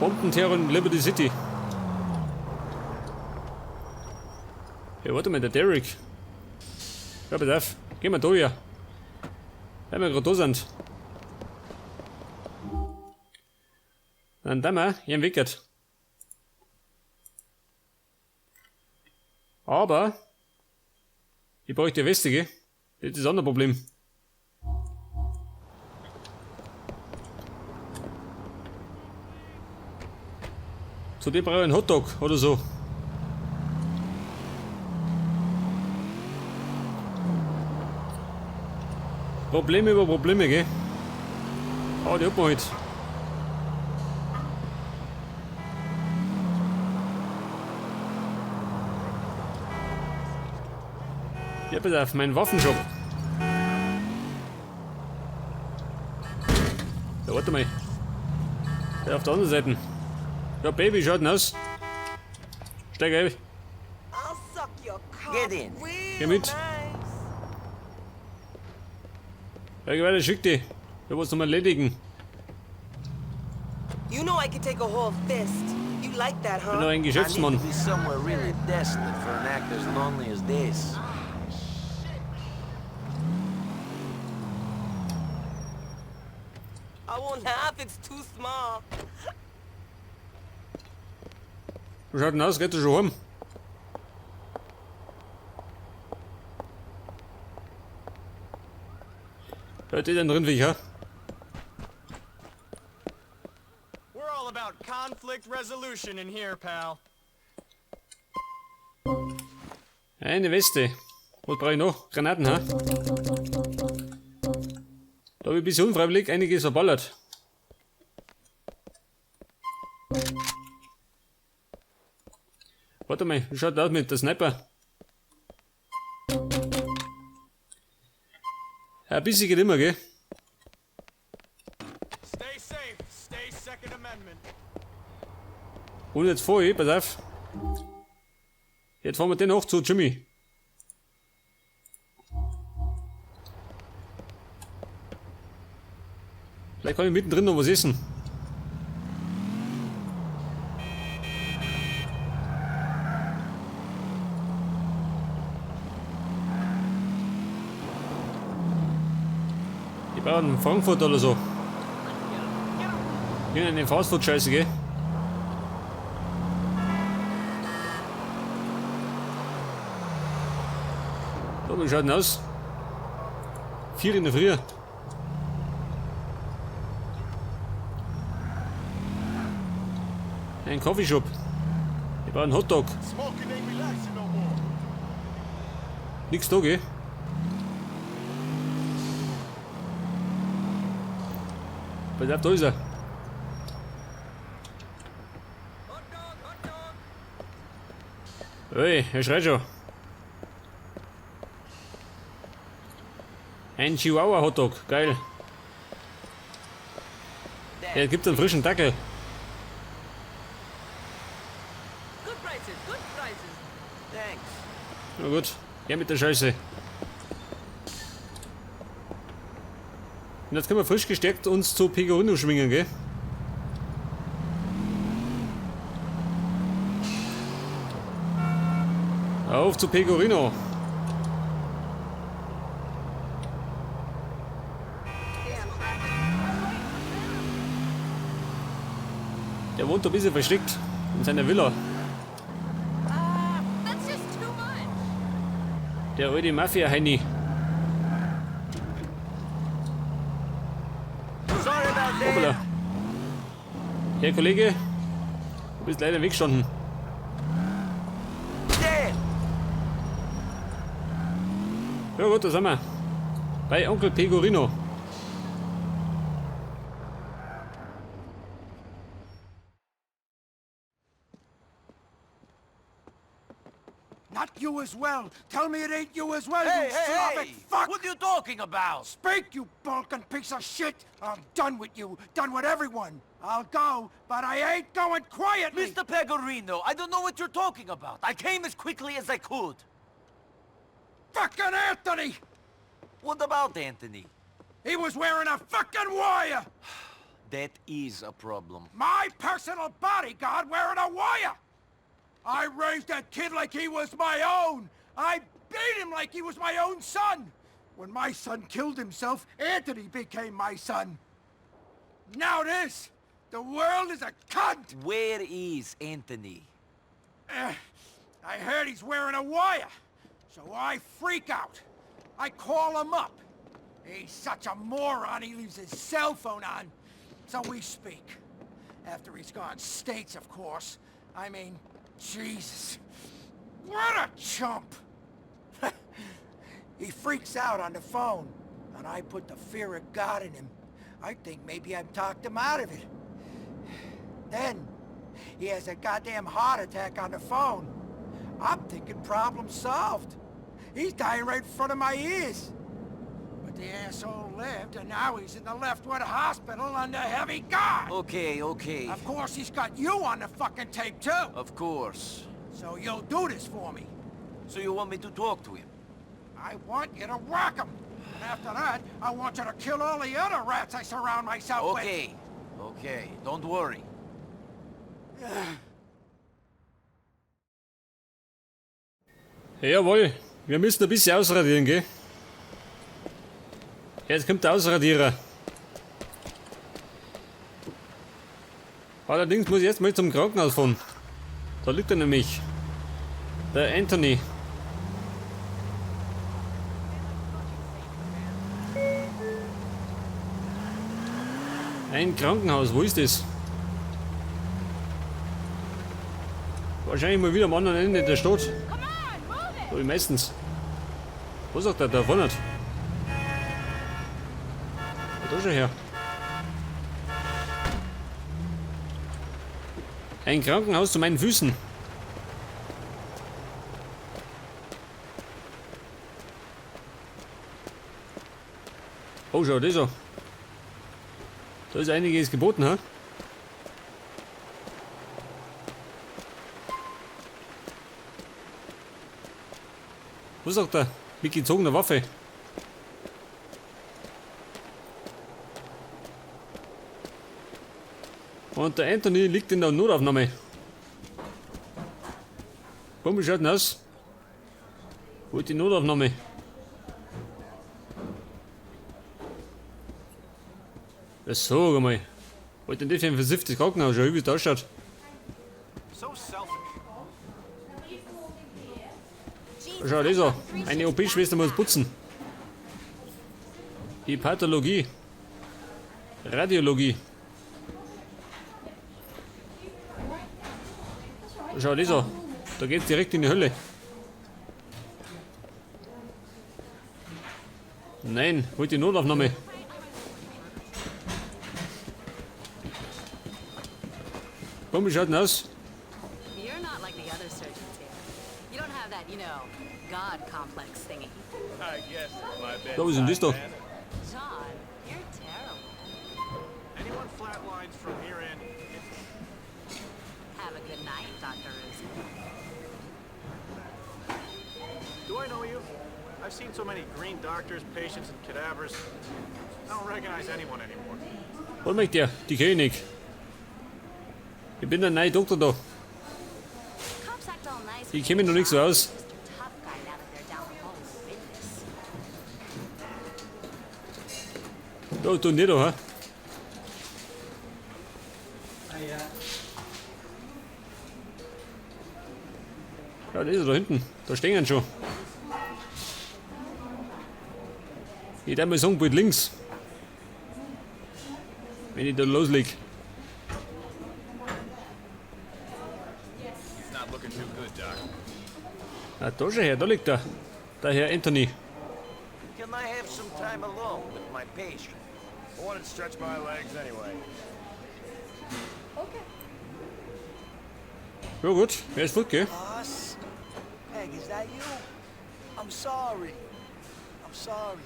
Bombenterror in Liberty City. Ja, warte mal, der Derek. Ja, pass auf. Geh mal da hier. Wenn wir gerade da sind. Dann da mal, hier Wickert. Aber ich brauche die Weste, gell? Das ist das andere Problem. Zu dem brauche ich einen Hotdog oder so. Probleme über Probleme, gell? Oh, die hat man halt. Ja, pass auf, mein Waffenshop. Ja, warte mal. Ja, auf der anderen Seite. Ja, Baby, schaut denn aus? Steig ein. Geh mit. Ja, geh weiter, schick dich. Ich muss noch mal erledigen. You know I can take a whole fist. You like that, Ich bin huh? noch ein Geschäftsmann. Be somewhere really desolate for an act as lonely as this. I won't laugh, it's too small. Wie schaut denn aus? Geht du schon heim? Hört ihr denn drin, wie ich, ja? We're all about conflict resolution in here, pal. Eine Weste. Was brauche ich noch? Granaten, ha? Da habe ich bis unfreiwillig einiges verballert. Warte mal, wie schaut das aus mit der Sniper? Ja, ein bisschen geht immer, gell? Stay safe. Stay Second Amendment. Und jetzt fahr ich, pass auf. Jetzt fahren wir den hoch zu Jimmy. Vielleicht kann ich mittendrin noch was essen. Ich brauche einen Frankfurt oder so. Hier in den Fastfood-Scheiße, gell? So, wie schaut denn aus? 4 in der Früh. Ein Coffeeshop. Ich brauche einen Hotdog. Smoking ain't relaxing no more. Nix da, gell? Pass auf, da ist er. Ey, er schreit schon. Ein Chihuahua-Hotdog, geil. Er gibt einen frischen Dackel. Good prices, good prices. Thanks. Na gut, ja mit der Scheiße. Und jetzt können wir frisch gestärkt uns zu Pecorino schwingen, gell? Auf zu Pecorino. Der wohnt ein bisschen versteckt in seiner Villa. That's just too much. Der alte Mafia-Heini. Sorry about that. Hoppala. Herr Kollege, du bist leider weggestanden. Damn. Ja gut, da sind wir. Bei Onkel Pecorino. Not you as well. Tell me it ain't you as well, Hey, you hey, Slavic hey! fuck! What are you talking about? Speak, you balkan piece of shit! I'm done with you. Done with everyone. I'll go, but I ain't going quietly! Mr. Pegorino, I don't know what you're talking about. I came as quickly as I could. Fucking Anthony! What about Anthony? He was wearing a fucking wire! That is a problem. My personal bodyguard wearing a wire! I raised that kid like he was my own! I beat him like he was my own son! When my son killed himself, Anthony became my son. Now this! The world is a cunt! Where is Anthony? I heard he's wearing a wire, so I freak out. I call him up. He's such a moron, he leaves his cell phone on. So we speak. After he's gone states, of course. I mean, Jesus. What a chump! He freaks out on the phone, and I put the fear of God in him. I think maybe I've talked him out of it. Then, he has a goddamn heart attack on the phone. I'm thinking problem solved. He's dying right in front of my ears. But the asshole lived, and now he's in the Leftwood Hospital under heavy guard. Okay, okay. Of course, he's got you on the fucking tape, too. Of course. So you'll do this for me. So you want me to talk to him? I want you to whack him. And after that, I want you to kill all the other rats I surround myself with. Okay, okay. Don't worry. Jawohl, wir müssen ein bisschen ausradieren, gell? Jetzt kommt der Ausradierer. Allerdings muss ich jetzt mal zum Krankenhaus fahren. Da liegt er nämlich. Der Anthony. Ein Krankenhaus, wo ist das? Wahrscheinlich mal wieder am anderen Ende der Stadt. So wie meistens. Wo sagt er? Da vorne. Da schon her. Ein Krankenhaus zu meinen Füßen. Oh, schau, das so. Da ist einiges geboten, ha? Was sagt er? Mit gezogener Waffe. Und der Anthony liegt in der Notaufnahme. Komm, wie schaut denn aus? Wo ist die Notaufnahme? Das sag mal. Was ist denn das für ein versifftes Krankenhaus? Schau, wie es da ausschaut. So selfish. Schau, das an. Eine OP-Schwester muss putzen. Die Pathologie. Radiologie. Schau, das an. Da geht's direkt in die Hölle. Nein, holt die Notaufnahme. Komm, wie schaut denn aus? You're not like the other surgeons here. You don't have that, God complex thingy. I guess it's my bed. Da, was ist denn das da? John, you're terrible. Anyone flatlines from here in? Have a good night, Dr. Rusin. Do I know you? I've seen so many green doctors, patients, and cadavers. I don't recognize anyone anymore. Was möchte der? Die König. Ich bin der neue Doktor da. Cops act all nice. Ich kenne mich noch nicht so aus. Tough guy now that they're down the hall with business. Da, tun die da, ha? Ja, das ist er da hinten. Da stehen schon. Ich darf mal sagen, bald links. Wenn ich da losleg. He's not looking too good, Doc. Ah, da schon her, da liegt er. Der Herr Anthony. Can I have some time alone with my patient? I wanted to stretch my legs anyway. Ja gut, er ist gut, gell? Boss? Peg, is that you? I'm sorry. I'm sorry.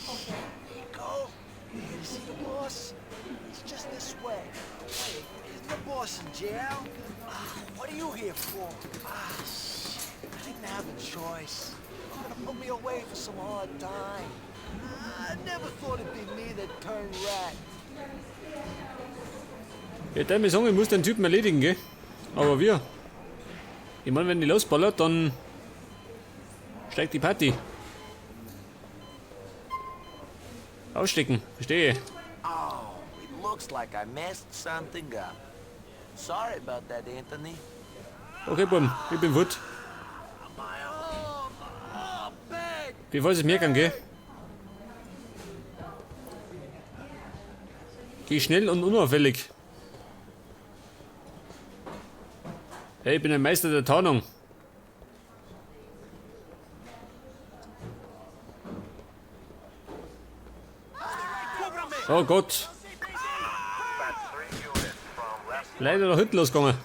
Okay. There you go. You here to see the boss? It's just this way. Wait, isn't the boss in jail? What are you here for? Shit. I didn't have a choice. You're gonna put me away for some hard time. I never thought it'd be me that turned rat. Ja, der mir sagen, ich muss den Typen erledigen, gell? Aber wir. Ich meine, wenn die losballert, dann steigt die Party. Ausstecken, verstehe. Oh, it looks like I messed something up. Sorry about that, Anthony. Okay, Buben, ich bin gut. My arm! Oh, big! Bevor es mir kann, gell? Geh schnell und unauffällig. Hey, ich bin ein Meister der Tarnung. Oh Gott. Leider noch hinten losgegangen.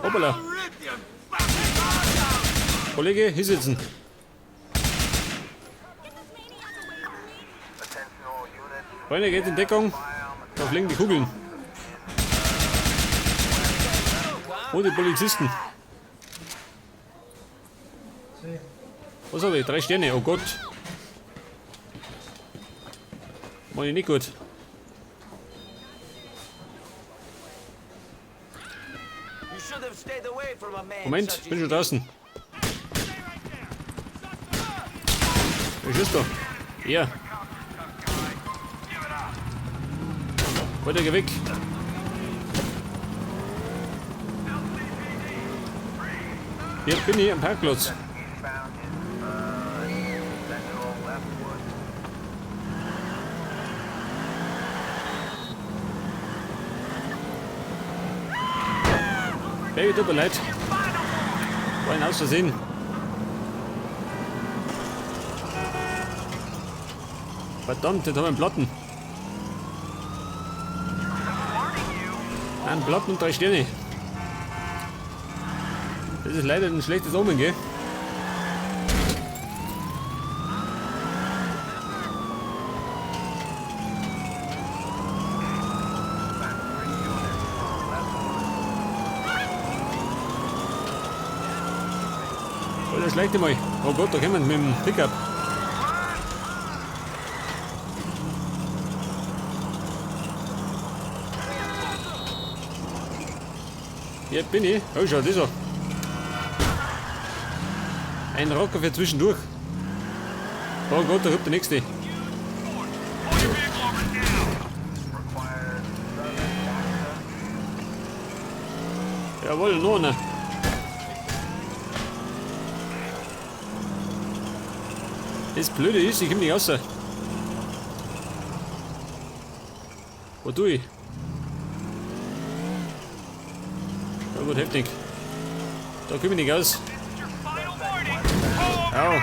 Hoppala. Kollege, hier sitzen. Einer geht in Deckung. Da fliegen die Kugeln. Und die Polizisten. Was habe ich? 3 Sterne, oh Gott. Mach ich nicht gut. You should have stayed away from a man Moment, such bin as schon draußen. Wer schießt da? Ja. Weiter, geh weg. Hier bin ich am Parkplatz. Baby, tut mir leid. War ein aus Versehen. Verdammt, jetzt haben wir einen Platten. Ein Platten und 3 Sterne. Das ist leider ein schlechtes Omen, gell? Oder schlechte mal. Oh Gott, da kommen wir mit dem Pickup. Hier bin ich. Oh, schau, das ist er. Ein Rocker für zwischendurch. Oh Gott, da kommt der nächste. Jawohl, noch einer. Das Blöde ist, ich komme nicht raus. Wo tue ich? Ja gut, heftig. Da komme ich nicht raus. Au.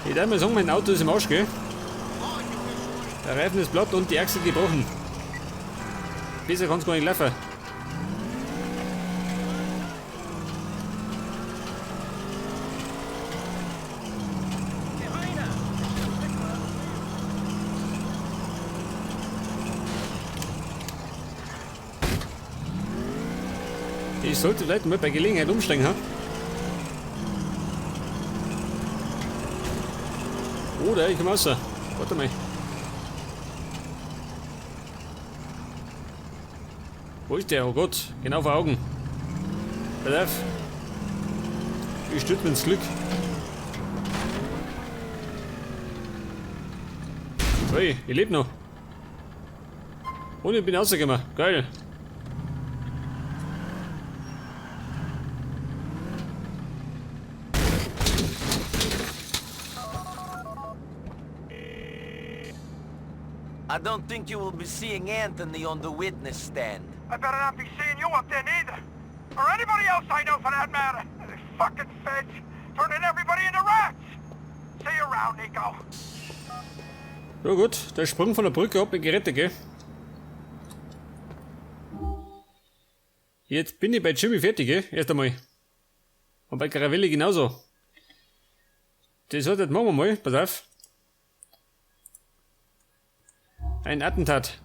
Ich darf mal sagen, mein Auto ist im Arsch, gell? Der Reifen ist platt und die Achse gebrochen. Besser kann es gar nicht laufen. Ich sollte vielleicht mal bei Gelegenheit umsteigen, ha? Oder ich komme raus. Warte mal. Wo ist der? Oh Gott, genau vor Augen. Pass auf. Ich stürze mir ins Glück. Hey, ich lebe noch. Und ich bin rausgekommen. Geil. I don't think you will be seeing Anthony on the witness stand. I better not be seeing you up there neither. Or anybody else I know for that matter. The fucking feds turning everybody into rats. See you around, Nico. Ja gut, der Sprung von der Brücke hat mich gerettet, gell? Jetzt bin ich bei Jimmy fertig, gell? Erst einmal. Und bei Caravelli genauso. Das hat, jetzt machen wir mal, pass auf. Ein Attentat.